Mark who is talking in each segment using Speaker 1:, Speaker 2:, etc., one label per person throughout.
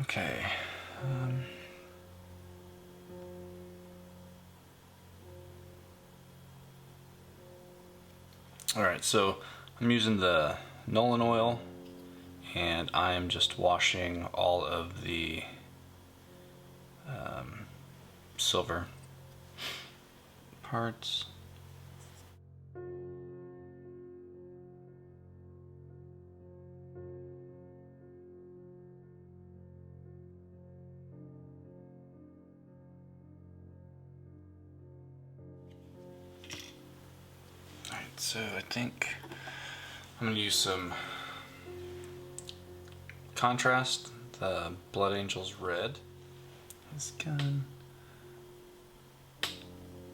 Speaker 1: Okay. Alright, so I'm using the Nolan oil, and I am just washing all of the silver parts. Alright, so I think I'm going to use some contrast, the Blood Angels Red. This gun.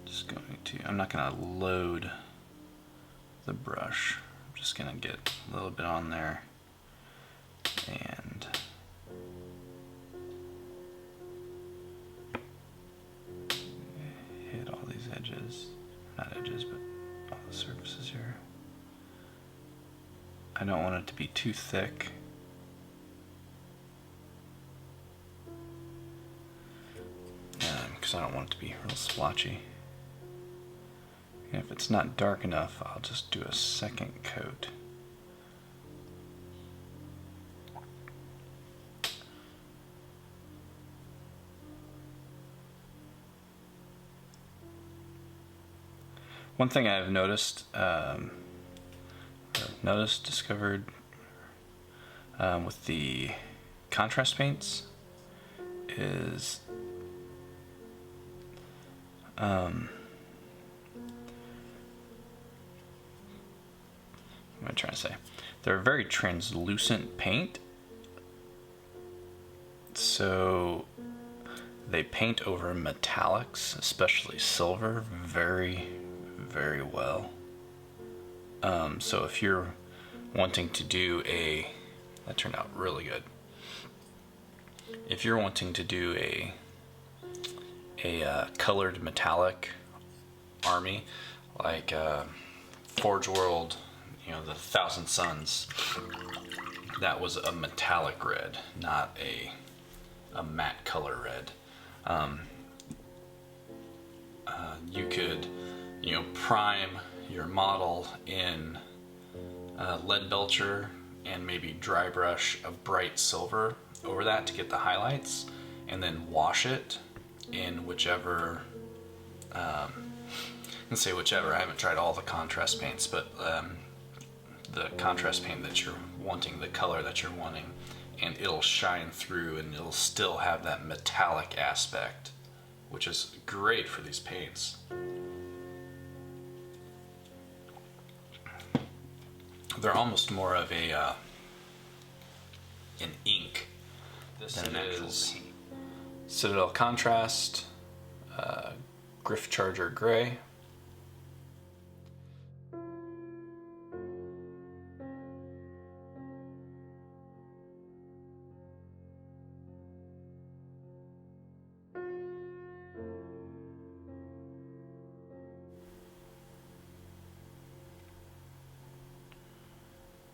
Speaker 1: Just going to, I'm not going to load the brush. I'm just going to get a little bit on there and hit all these edges. Not edges, but all the surfaces here. I don't want it to be too thick. Because I don't want it to be real splotchy. And if it's not dark enough, I'll just do a second coat. One thing I've discovered with the contrast paints is what am I trying to say? They're a very translucent paint, so they paint over metallics, especially silver, very, very well. So if you're wanting to do that turned out really good. If you're wanting to do a colored metallic army, like Forge World, the Thousand Suns, that was a metallic red, not a matte color red. You could, prime your model in lead belcher and maybe dry brush of bright silver over that to get the highlights, and then wash it in whichever, let's say whichever, I haven't tried all the contrast paints, but the contrast paint that you're wanting, the color that you're wanting, and it'll shine through and it'll still have that metallic aspect, which is great for these paints. They're almost more of an ink than an actual paint. Citadel Contrast, Griff Charger Gray.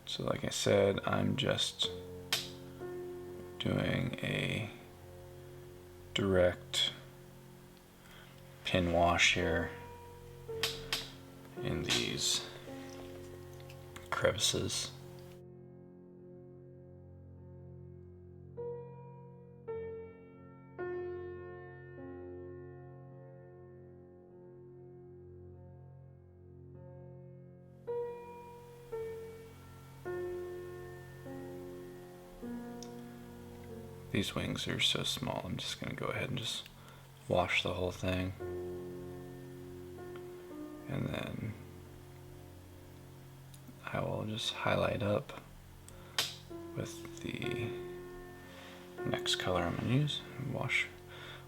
Speaker 1: So like I said, I'm just doing a direct pin wash here in these crevices. These wings are so small, I'm just going to go ahead and just wash the whole thing. And then I will just highlight up with the next color I'm going to use. Wipe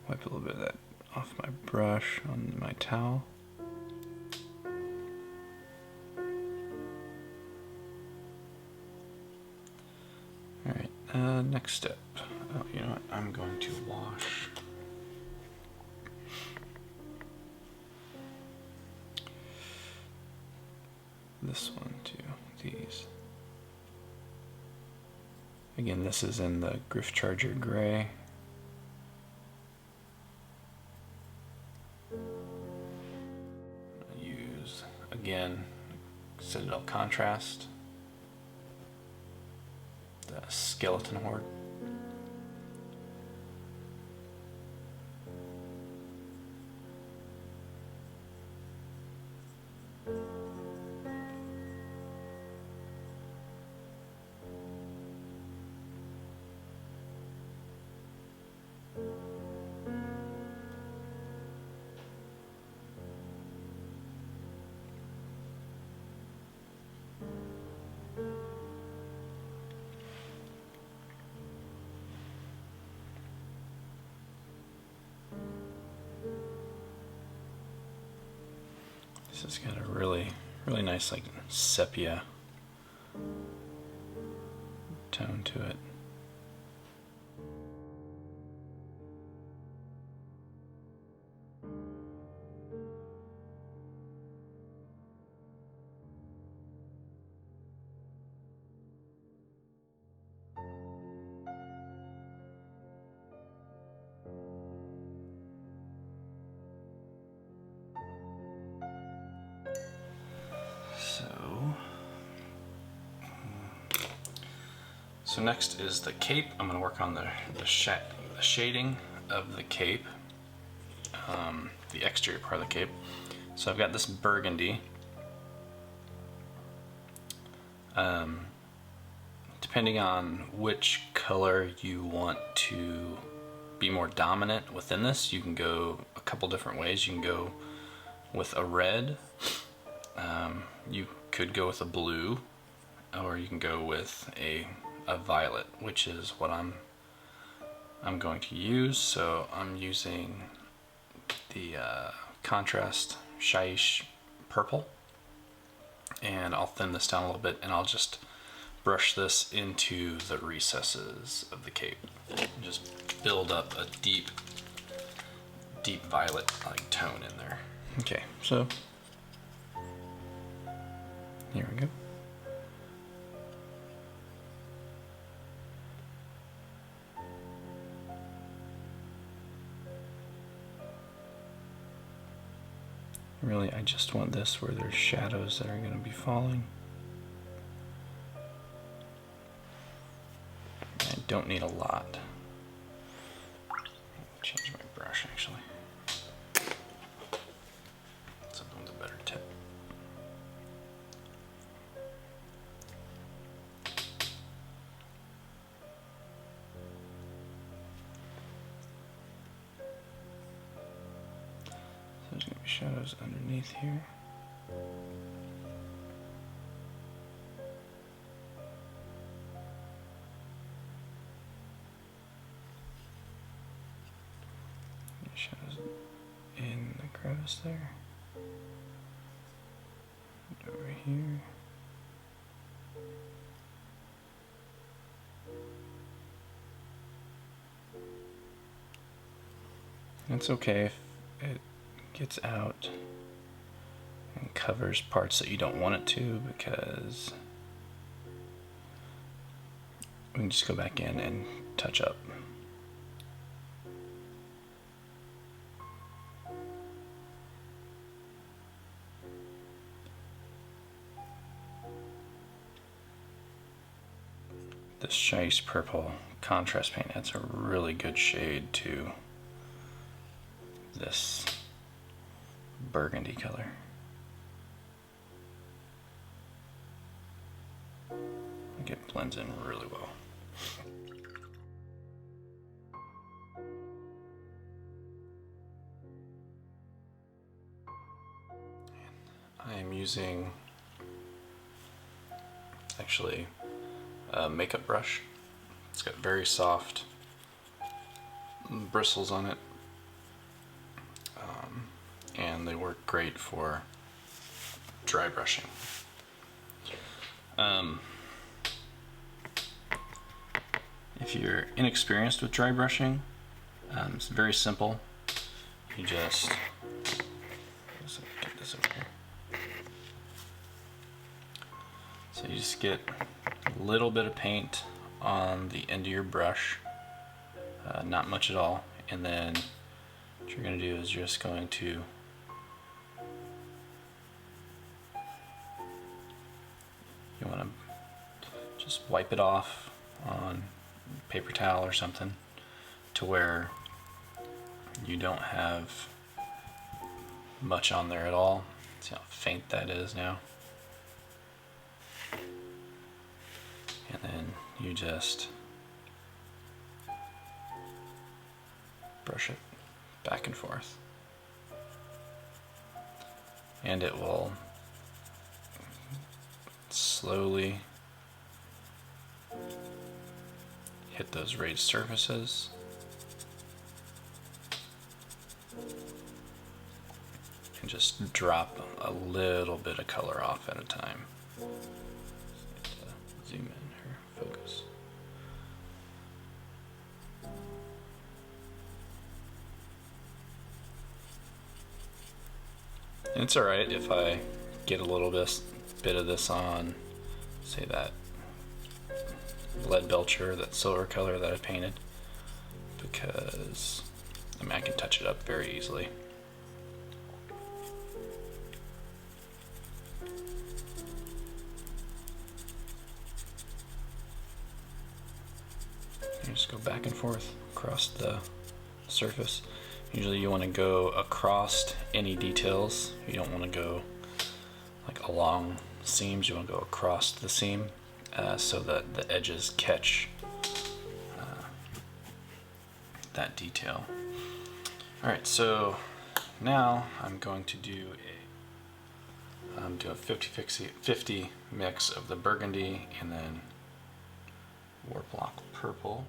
Speaker 1: a little bit of that off my brush on my towel. Alright, next step. Oh, you know what? I'm going to wash this one too, these. Again, this is in the Griff Charger Gray. Use, again, Citadel Contrast, the Skeleton Horde. This has got a really nice like sepia tone to it. So next is the cape. I'm going to work on the shading of the cape, the exterior part of the cape. So I've got this burgundy. Depending on which color you want to be more dominant within this, you can go a couple different ways. You can go with a red, you could go with a blue, or you can go with a violet, which is what I'm going to use. So I'm using the contrast Shaiish purple, and I'll thin this down a little bit, and I'll just brush this into the recesses of the cape. Just build up a deep violet like tone in there. Okay, so here we go. Really, I just want this where there's shadows that are going to be falling. I don't need a lot. Change my brush actually. Something with a better tip. There's going to be shadows underneath here. Shadows in the crevice there. And over here. It's okay if it gets out and covers parts that you don't want it to, because we can just go back in and touch up. This Shaiish purple contrast paint adds a really good shade to this burgundy color. I think it blends in really well. I am using actually a makeup brush. It's got very soft bristles on it, and they work great for dry brushing. If you're inexperienced with dry brushing, it's very simple. You just get this over here. So you just get a little bit of paint on the end of your brush, not much at all, and then what you're going to do is you're just going to just wipe it off on paper towel or something to where you don't have much on there at all. See how faint that is now? And then you just brush it back and forth. And it will slowly hit those raised surfaces. And just drop a little bit of color off at a time. Zoom in here, focus. And it's alright if I get a little bit of this on, say, that lead belcher, that silver color that I painted, because I mean, I can touch it up very easily. You just go back and forth across the surface. Usually you want to go across any details. You don't want to go like along seams. You want to go across the seam so that the edges catch that detail. Alright, so now I'm going to do a 50-50 mix of the burgundy and then Warplock purple.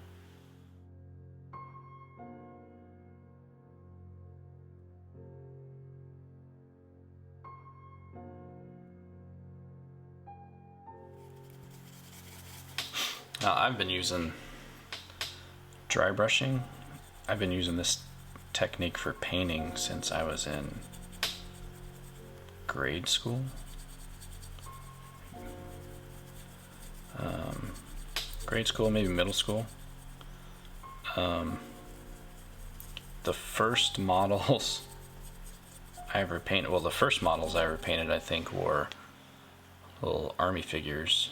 Speaker 1: Now I've been using dry brushing. I've been using this technique for painting since I was in grade school. Grade school, maybe middle school. The first models I ever painted, well, the first models I ever painted, I think, were little army figures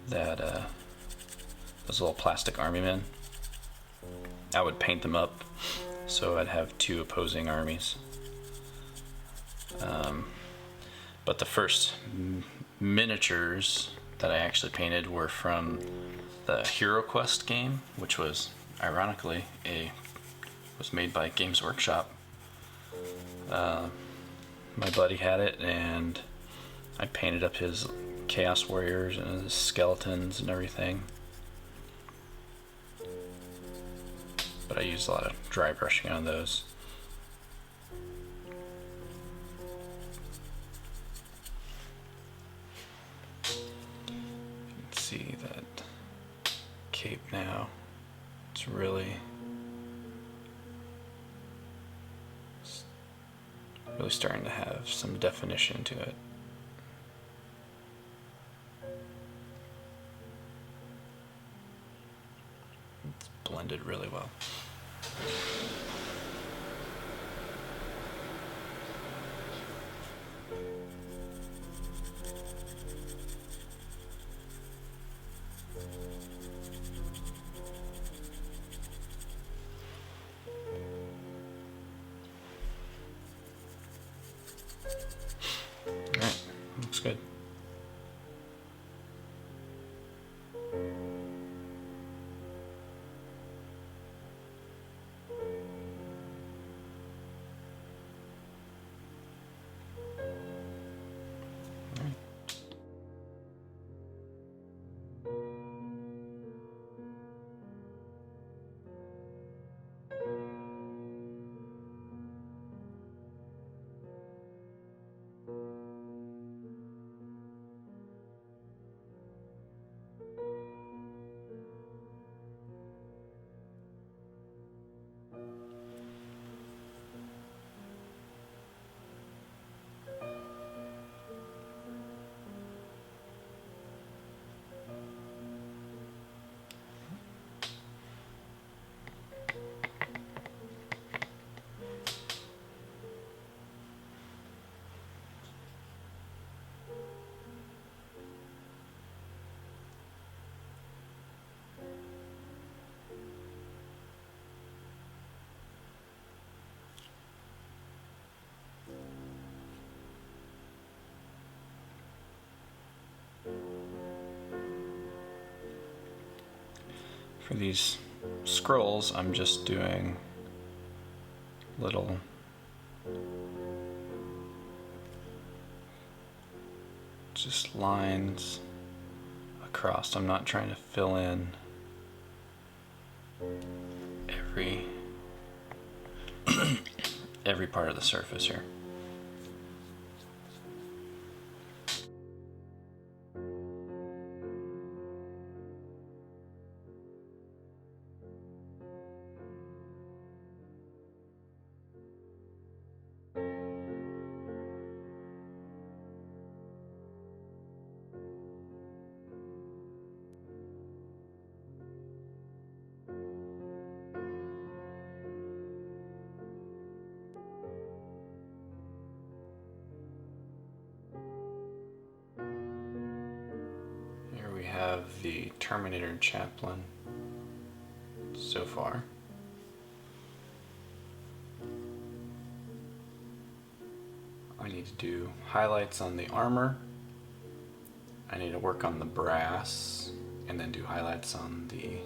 Speaker 1: that, those little plastic army men. I would paint them up so I'd have two opposing armies. But the first miniatures that I actually painted were from the Hero Quest game, which was ironically was made by Games Workshop. My buddy had it, and I painted up his Chaos Warriors and his skeletons and everything. But I used a lot of dry brushing on those. You can see that cape now. It's really starting to have some definition to it. It's blended really well. Alright, looks good. For these scrolls, I'm just doing little just lines across. I'm not trying to fill in every part of the surface here. We have the Terminator Chaplain so far. I need to do highlights on the armor. I need to work on the brass and then do highlights on the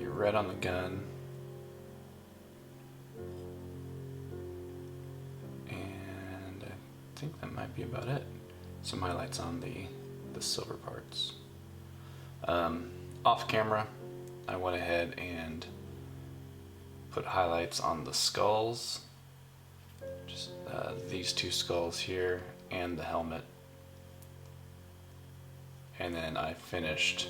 Speaker 1: red on the gun. And I think that might be about it. Some highlights on the silver parts. Off camera, I went ahead and put highlights on the skulls, just these two skulls here and the helmet, and then I finished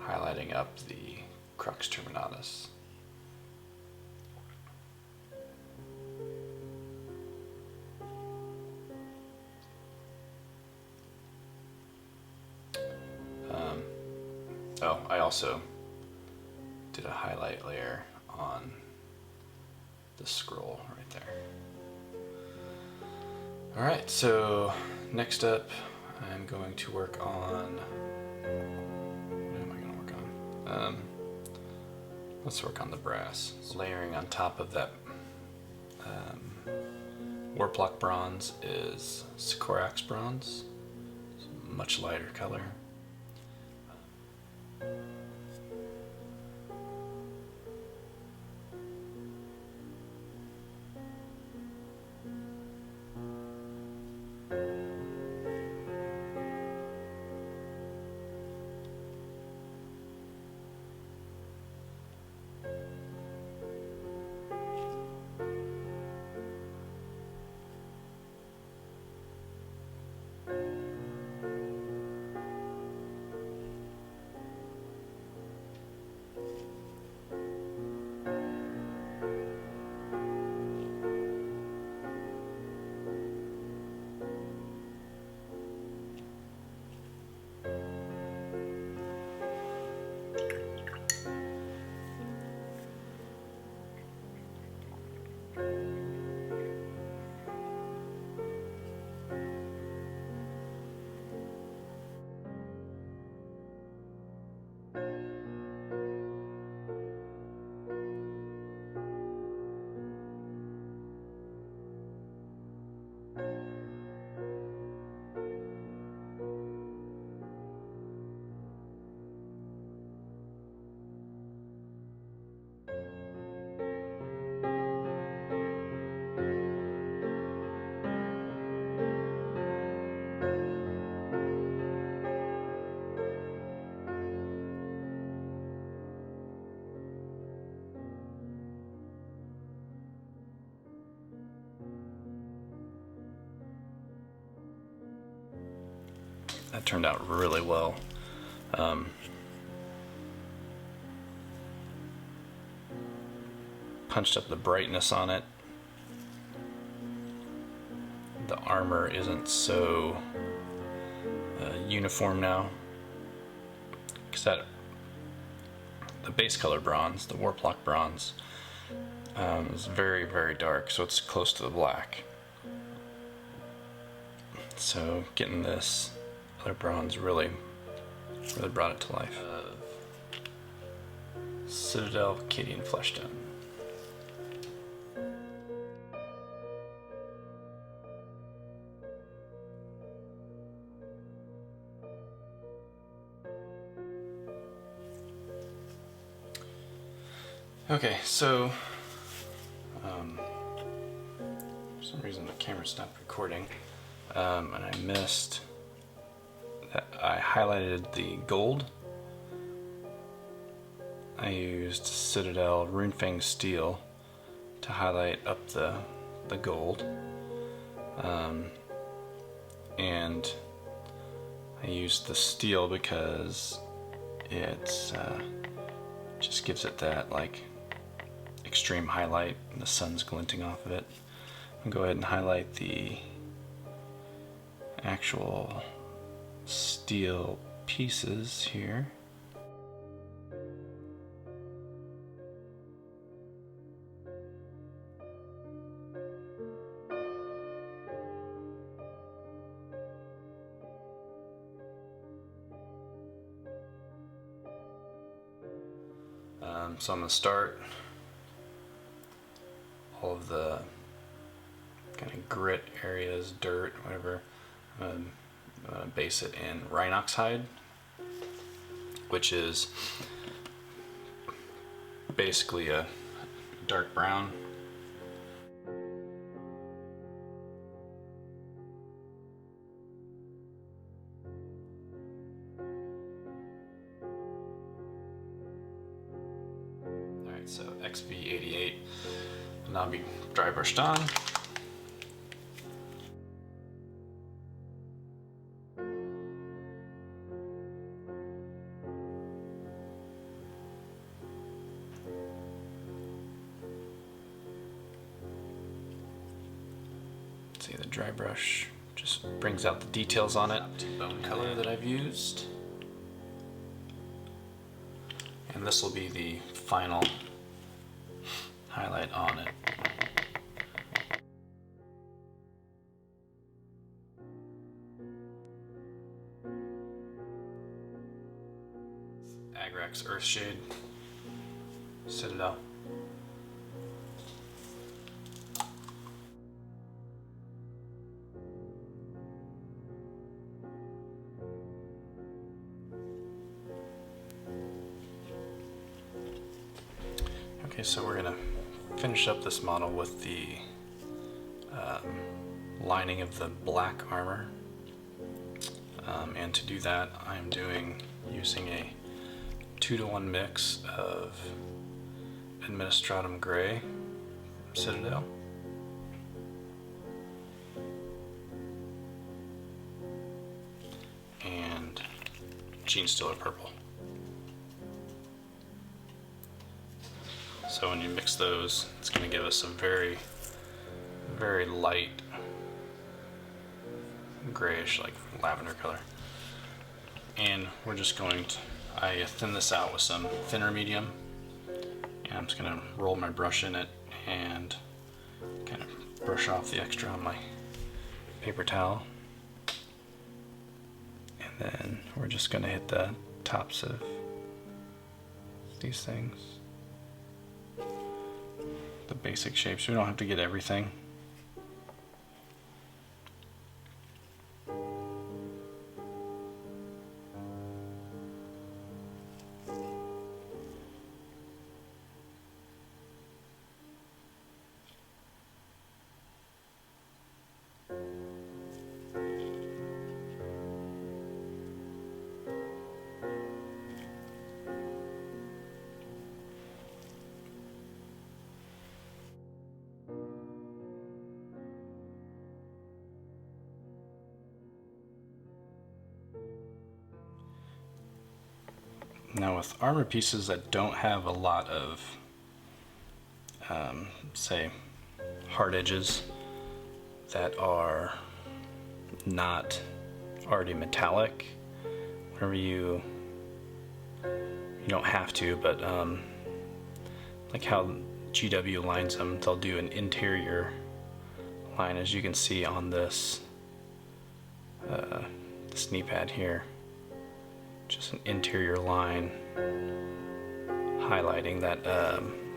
Speaker 1: highlighting up the Crux Terminatus. Oh, I also did a highlight layer on the scroll right there. Alright, so next up I'm going to work on... What am I going to work on? Let's work on the brass. Layering on top of that Warplock bronze is Sycorax bronze. It's a much lighter color. That turned out really well. Punched up the brightness on it. The armor isn't so uniform now, because the base color bronze, the Warplock bronze, is very, very dark, so it's close to the black. So getting this other bronze really brought it to life. Citadel Cadian Fleshstone. Okay, so for some reason the camera stopped recording, and I missed that I highlighted the gold. I used Citadel Runefang Steel to highlight up the gold, and I used the steel because it's just gives it that like extreme highlight, and the sun's glinting off of it. I'll go ahead and highlight the actual steel pieces here. So I'm going to start all of the kind of grit areas, dirt, whatever. I'm going to base it in Rhinox hide, which is basically a dark brown. Alright, so XV88 will now be dry brushed on. See, the dry brush just brings out the details on it. Bone color that I've used. And this will be the final highlight on it. Agrax Earthshade Citadel. Okay, so we're gonna finish up this model with the lining of the black armor, and to do that I'm using a 2-to-1 mix of Administratum Gray from Citadel and Genestealer Purple. So when you mix those, it's going to give us a very, very light grayish, like lavender color. And we're just going to, I thin this out with some thinner medium, and I'm just going to roll my brush in it and kind of brush off the extra on my paper towel. And then we're just going to hit the tops of these things. The basic shapes. We don't have to get everything. Now with armor pieces that don't have a lot of, say, hard edges that are not already metallic, whenever you don't have to, but like how GW lines them, they'll do an interior line, as you can see on this knee pad here. Just an interior line highlighting that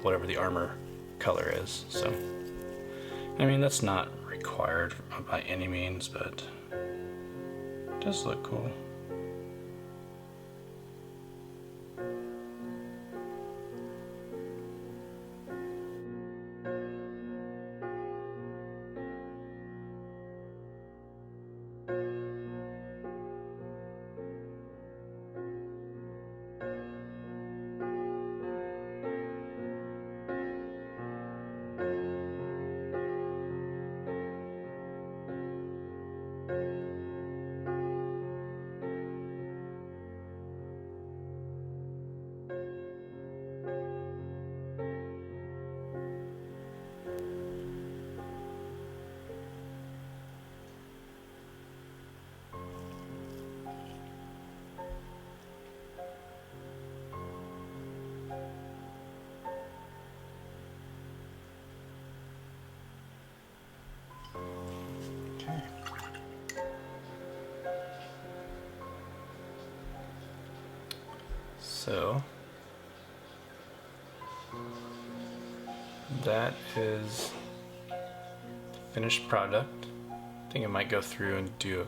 Speaker 1: whatever the armor color is. So I mean, that's not required by any means, but it does look cool. So that is the finished product. I think I might go through and do a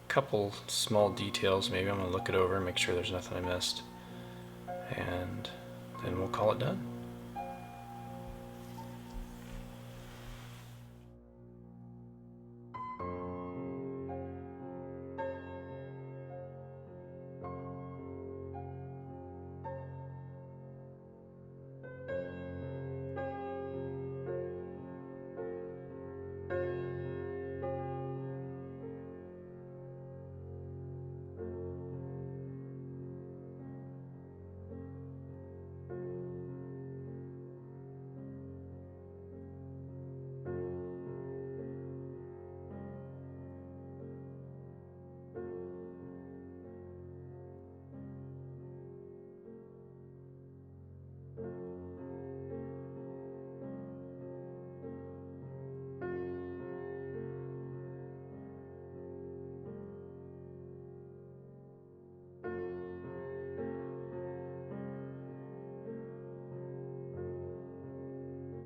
Speaker 1: couple small details. Maybe I'm gonna look it over and make sure there's nothing I missed, and then we'll call it done.